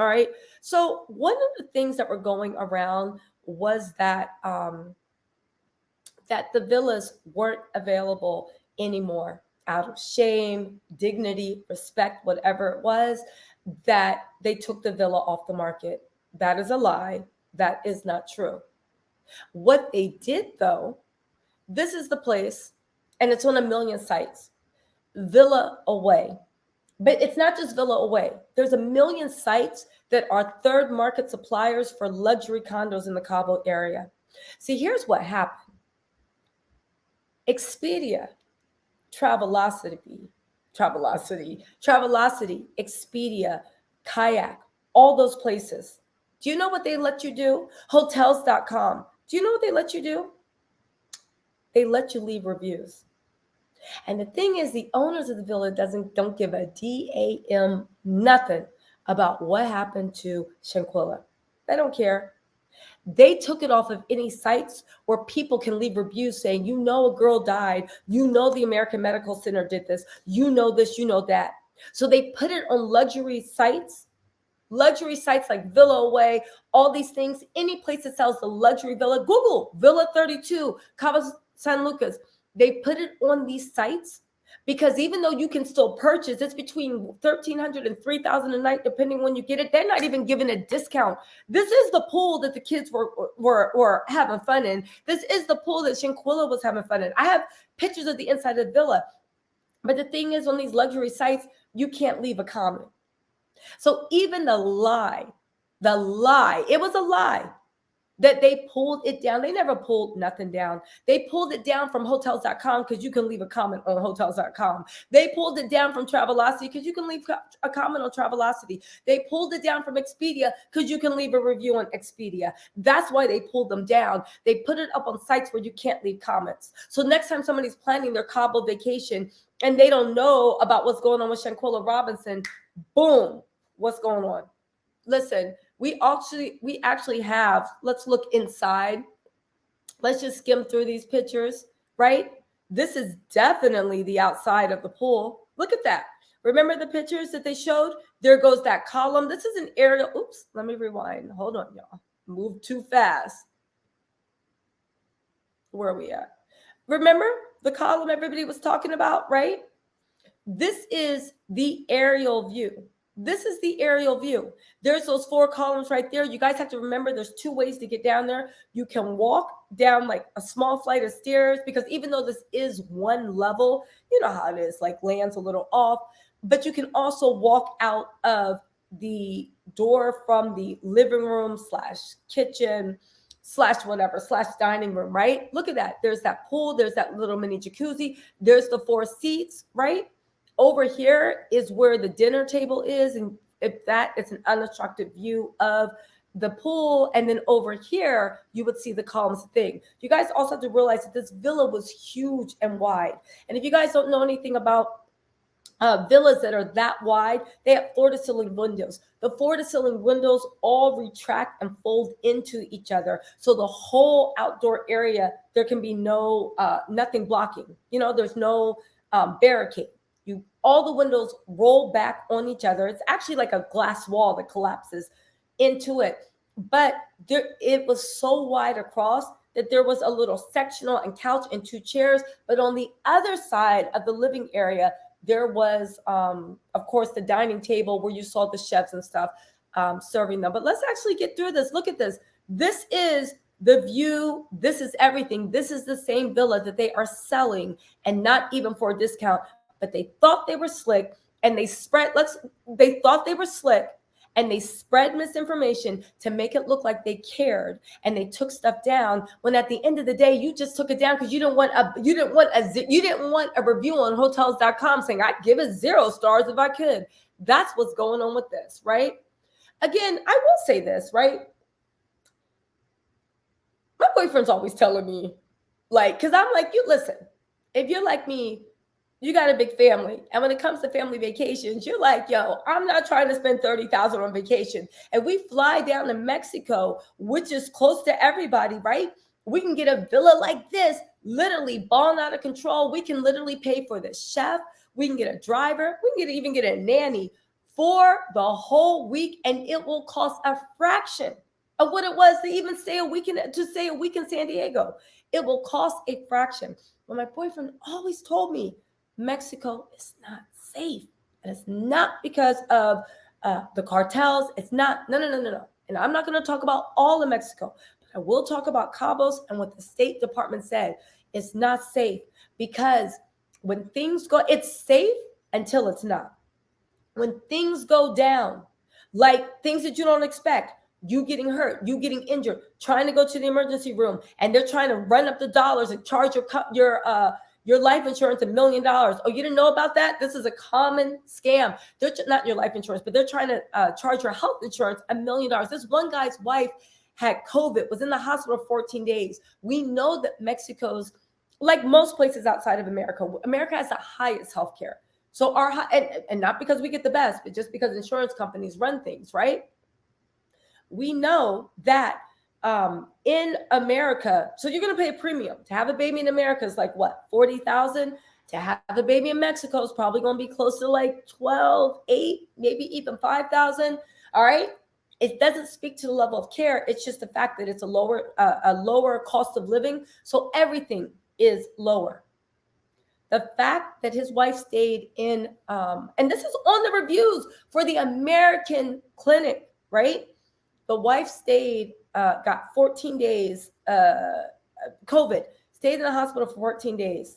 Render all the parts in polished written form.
All right. So one of the things that were going around was that the villas weren't available anymore out of shame, dignity, respect, whatever it was, that they took the villa off the market. That is a lie. That is not true. What they did though, this is the place, and it's on a million sites, Villa Away. But it's not just Villa Away. There's a million sites that are third market suppliers for luxury condos in the Cabo area. See, here's what happened. Expedia, Travelocity, Expedia, Kayak, all those places. Do you know what they let you do? Hotels.com. Do you know what they let you do? They let you leave reviews. And the thing is, the owners of the villa don't give a damn nothing about what happened to Shanquella. They don't care. They took it off of any sites where people can leave reviews saying, you know, a girl died. You know, the American Medical Center did this. You know this, you know that. So they put it on luxury sites like Villa Away, all these things. Any place that sells the luxury villa, Google Villa 32, Cabo San Lucas. They put it on these sites because even though you can still purchase, it's between $1,300 and $3,000 a night, depending when you get it. They're not even giving a discount. This is the pool that the kids were having fun in. This is the pool that Shanquella was having fun in. I have pictures of the inside of the villa. But the thing is, on these luxury sites, you can't leave a comment. So even the lie, it was a lie that they pulled it down. They never pulled nothing down. They pulled it down from hotels.com because you can leave a comment on hotels.com. They pulled it down from Travelocity because you can leave a comment on Travelocity. They pulled it down from Expedia because you can leave a review on Expedia. That's why they pulled them down. They put it up on sites where you can't leave comments. So next time somebody's planning their Cabo vacation and they don't know about what's going on with Shanquella Robinson, boom, what's going on? Listen, we actually have, let's look inside. Let's just skim through these pictures, right? This is definitely the outside of the pool. Look at that. Remember the pictures that they showed? There goes that column. This is an aerial. Oops, let me rewind. Hold on, y'all. Move too fast. Where are we at? Remember the column everybody was talking about, right? This is the aerial view. This is the aerial view. There's those 4 columns right there. You guys have to remember there's 2 ways to get down there. You can walk down like a small flight of stairs because even though this is one level, you know how it is, like lands a little off, but you can also walk out of the door from the living room / kitchen / whatever / dining room, right? Look at that. There's that pool. There's that little mini jacuzzi. There's the 4 seats, right? Over here is where the dinner table is. And if that is an unobstructed view of the pool. And then over here, you would see the columns thing. You guys also have to realize that this villa was huge and wide. And if you guys don't know anything about villas that are that wide, they have floor-to-ceiling windows. The floor-to-ceiling windows all retract and fold into each other. So the whole outdoor area, there can be no, nothing blocking. You know, there's no barricade. All the windows roll back on each other. It's actually like a glass wall that collapses into it. But it was so wide across that there was a little sectional and couch and 2 chairs. But on the other side of the living area, there was, of course, the dining table where you saw the chefs and stuff serving them. But let's actually get through this. Look at this. This is the view. This is everything. This is the same villa that they are selling, and not even for a discount. But they thought they were slick, and they spread misinformation to make it look like they cared, and they took stuff down when at the end of the day you just took it down because you didn't want a review on hotels.com saying I'd give it 0 stars if I could. That's what's going on with this, right? Again, I will say this, right? My boyfriend's always telling me, like, because I'm like, you listen, if you're like me, you got a big family. And when it comes to family vacations, you're like, yo, I'm not trying to spend $30,000 on vacation. And we fly down to Mexico, which is close to everybody, right? We can get a villa like this, literally balling out of control. We can literally pay for the chef. We can get a driver. We can even get a nanny for the whole week, and it will cost a fraction of what it was to even stay a week in San Diego. It will cost a fraction. But my boyfriend always told me Mexico is not safe. And it's not because of the cartels. It's not. No. And I'm not going to talk about all of Mexico, but I will talk about Cabos and what the State Department said. It's not safe because when things go, it's safe until it's not. When things go down, like things that you don't expect, you getting hurt, you getting injured, trying to go to the emergency room, and they're trying to run up the dollars and charge your life insurance $1 million. Oh, you didn't know about that? This is a common scam. They're not your life insurance, but they're trying to charge your health insurance $1 million. This one guy's wife had COVID, was in the hospital 14 days. We know that Mexico's, like most places outside of America, America has the highest healthcare. So and not because we get the best, but just because insurance companies run things, right? We know that in America, so you're going to pay a premium to have a baby in America is like what, 40,000? To have a baby in Mexico is probably going to be close to like 12, 8, maybe even 5,000. All right. It doesn't speak to the level of care. It's just the fact that it's a lower cost of living. So everything is lower. The fact that his wife stayed in, and this is on the reviews for the American clinic, right? The wife stayed, got 14 days, COVID, stayed in the hospital for 14 days.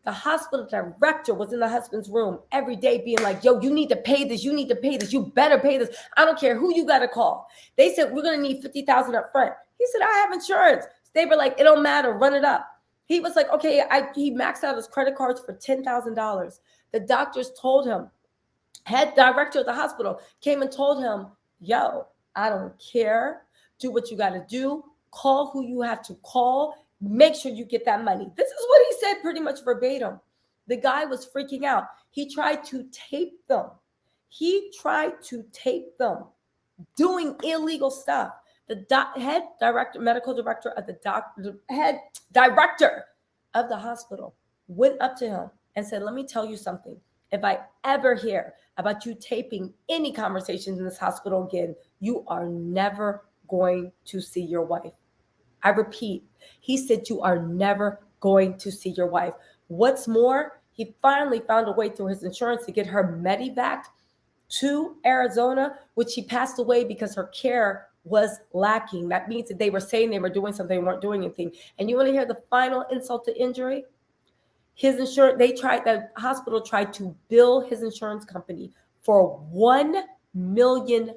The hospital director was in the husband's room every day being like, yo, you need to pay this. You need to pay this. You better pay this. I don't care who you got to call. They said, we're going to need $50,000 up front. He said, I have insurance. They were like, it don't matter. Run it up. He was like, okay, he maxed out his credit cards for $10,000. The doctors told him, head director of the hospital came and told him, yo, I don't care. Do what you got to do. Call who you have to call. Make sure you get that money. This is what he said pretty much verbatim. The guy was freaking out. He tried to tape them. Doing illegal stuff. The head medical director of the head director of the hospital went up to him and said, let me tell you something. If I ever hear about you taping any conversations in this hospital again, you are never going to see your wife. I repeat, he said you are never going to see your wife. What's more, he finally found a way through his insurance to get her medevac to Arizona, which she passed away because her care was lacking. That means that they were saying they were doing something, weren't doing anything. And you want to hear the final insult to injury? His insurance, the hospital tried to bill his insurance company for $1 million.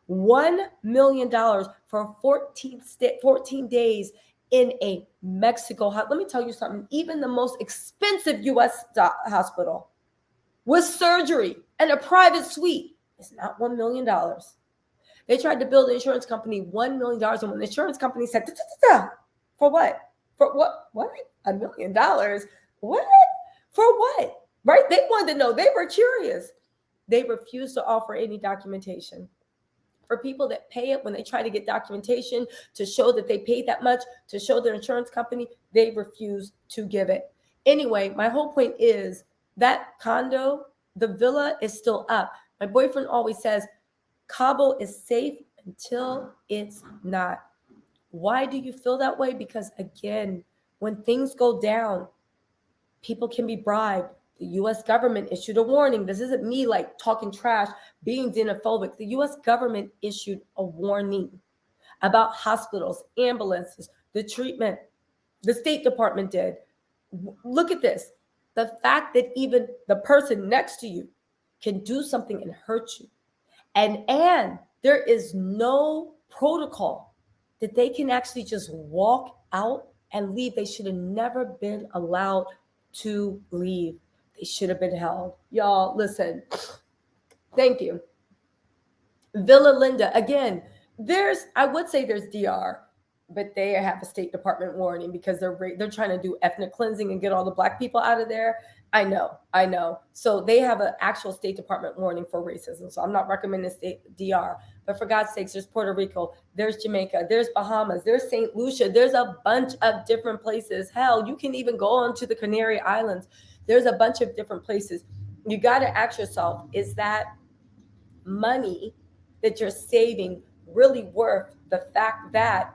$1 million for 14 days in a Mexico hospital. Let me tell you something. Even the most expensive U.S. hospital with surgery and a private suite is not $1 million. They tried to bill the insurance company $1 million. And when the insurance company said, for what? For what? What? $1 million? What? For what? Right? They wanted to know. They were curious. They refused to offer any documentation. For people that pay it, when they try to get documentation to show that they paid that much, to show their insurance company, they refuse to give it. Anyway, my whole point is that condo, the villa is still up. My boyfriend always says, Cabo is safe until it's not. Why do you feel that way? Because again, when things go down, people can be bribed. The U.S. government issued a warning. This isn't me like talking trash, being xenophobic. The U.S. government issued a warning about hospitals, ambulances, the treatment. The State Department did. Look at this. The fact that even the person next to you can do something and hurt you. And there is no protocol that they can actually just walk out and leave. They should have never been allowed to leave. They should have been held. Y'all, listen. Thank you. Villa Linda, again, I would say there's DR, but they have a State Department warning because they're trying to do ethnic cleansing and get all the Black people out of there. I know. So they have an actual State Department warning for racism. So I'm not recommending DR. But for God's sakes, there's Puerto Rico, there's Jamaica, there's Bahamas, there's St. Lucia. There's a bunch of different places. Hell, you can even go on to the Canary Islands. There's a bunch of different places. You got to ask yourself, is that money that you're saving really worth the fact that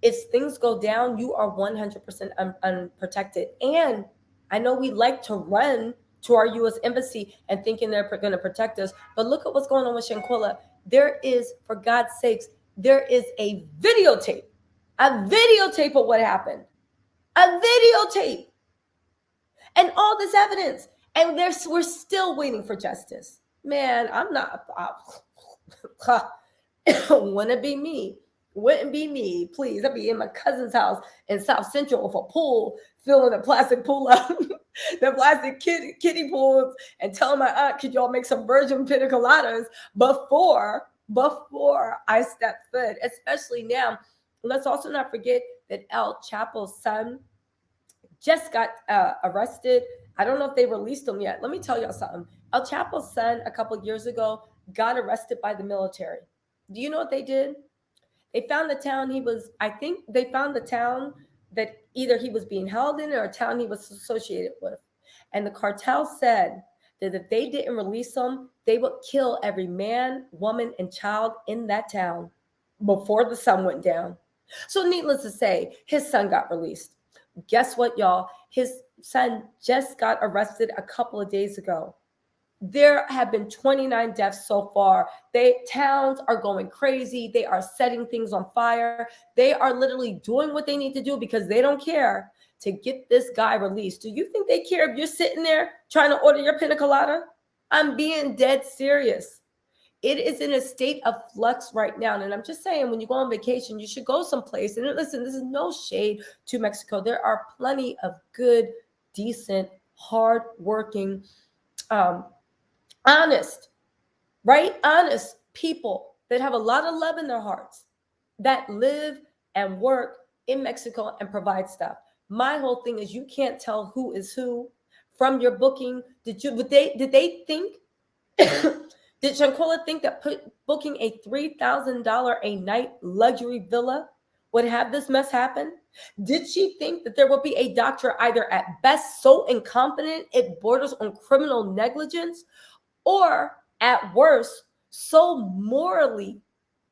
if things go down, you are 100% unprotected? And I know we like to run to our U.S. embassy and thinking they're going to protect us, but look at what's going on with Shanquella. There is, for God's sakes, there is a videotape of what happened, a videotape, and all this evidence, and we're still waiting for justice. Man, I'm not. Wouldn't be me. Wouldn't be me. Please, I'd be in my cousin's house in South Central with a pool, filling a plastic pool up, the plastic kiddie pools, and telling my aunt, could y'all make some virgin pina coladas before I step foot, especially now. Let's also not forget that El Chapo's son just got arrested. I don't know if they released him yet. Let me tell y'all something. El Chapo's son, a couple of years ago, got arrested by the military. Do you know what they did? They found the town they found the town that either he was being held in or a town he was associated with. And the cartel said that if they didn't release him, they would kill every man, woman, and child in that town before the sun went down. So needless to say, his son got released. Guess what, y'all? His son just got arrested a couple of days ago. There have been 29 deaths so far. Towns are going crazy. They are setting things on fire. They are literally doing what they need to do because they don't care to get this guy released. Do you think they care if you're sitting there trying to order your pina colada? I'm being dead serious. It is in a state of flux right now. And I'm just saying, when you go on vacation, you should go someplace. And listen, this is no shade to Mexico. There are plenty of good, decent, hardworking, honest people that have a lot of love in their hearts that live and work in Mexico and provide stuff. My whole thing is, you can't tell who is who from your booking. Did they think did Shanquella think that booking a $3,000 a night luxury villa would have this mess happen? Did she think that there would be a doctor either at best so incompetent it borders on criminal negligence, or at worst so morally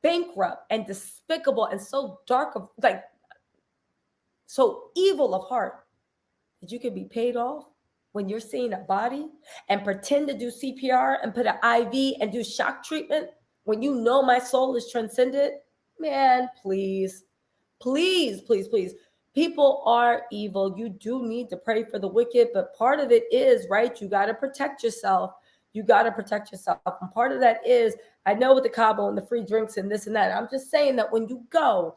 bankrupt and despicable and so dark of so evil of heart that you could be paid off when you're seeing a body and pretend to do CPR and put an IV and do shock treatment when you know my soul is transcended? Man, please. People are evil. You do need to pray for the wicked, but part of it is, right, you got to protect yourself. And part of that is, I know with the Cabo and the free drinks and this and that, I'm just saying that when you go,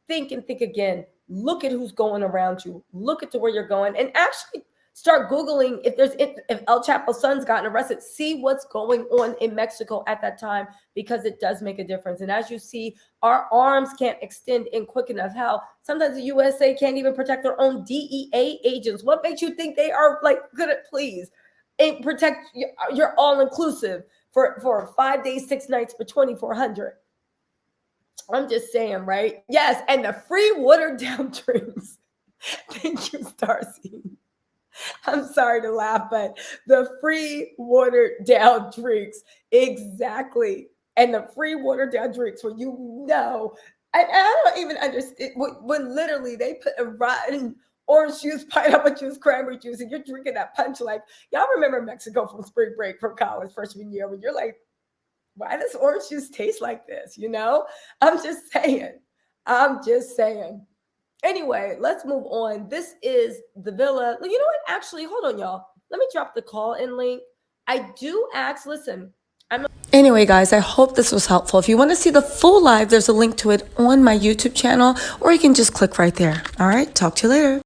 think again. Look at who's going around you. Look at where you're going, and actually start Googling if El Chapo's son's gotten arrested. See what's going on in Mexico at that time, because it does make a difference. And as you see, our arms can't extend in quick enough. Hell, sometimes the USA can't even protect their own DEA agents. What makes you think they are good at, please, and protect your all-inclusive for 5 days, 6 nights for $2,400? I'm just saying, right? Yes, and the free watered down drinks. Thank you, Starcy. I'm sorry to laugh, but the free watered down drinks, exactly. And the free watered down drinks where I don't even understand, when literally they put a rotten orange juice, pineapple juice, cranberry juice, and you're drinking that punch. Like, y'all remember Mexico from spring break from college freshman year when you're like, why does orange juice taste like this? I'm just saying. Anyway, let's move on. This is the villa. You know what? Actually, hold on, y'all. Let me drop the call-in link. I do ask, listen. Anyway, guys, I hope this was helpful. If you want to see the full live, there's a link to it on my YouTube channel, or you can just click right there. All right, talk to you later.